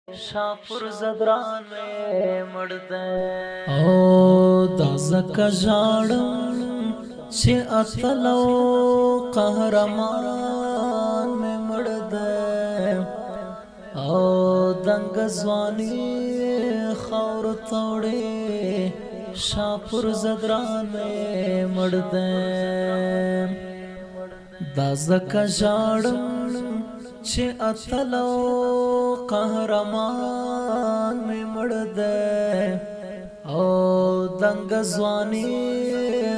शाहपुर ज़दरान में मर्दे او دا زکا جاڑم چه اتلو قهرمان میں مردے او دنگ زوانی خور توڑے شاہپور زدران میں مردے دا زکا جاڑم چه اتلو قهرمان میں مردے او دنگ زوانی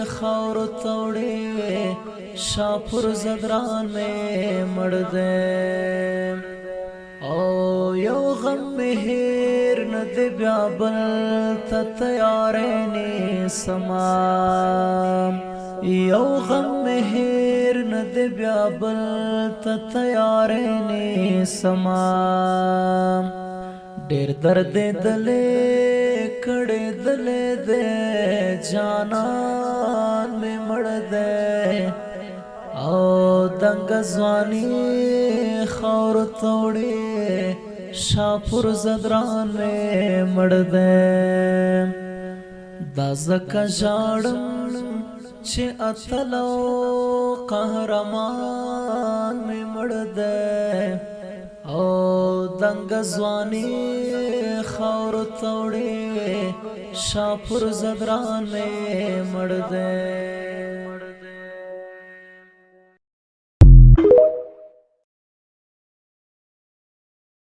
خور توڑے شاہپور زدران میں مردے او یو غم مہیر ند بیابل تا تیارینی سمام یو غم مہیر ند بیابل تا تیارینی سمام ډیر درد دلے کڑے دلے دے جانان میں مڑ دے او دنگ زوانی خور توڑے شاہپور زدران میں مڑ دے دا زکا جاڑم چه اتلو قهرمان میں مڑ دے او دنگ زوانی خور توڑے شاہپور زدران میں مڑ دے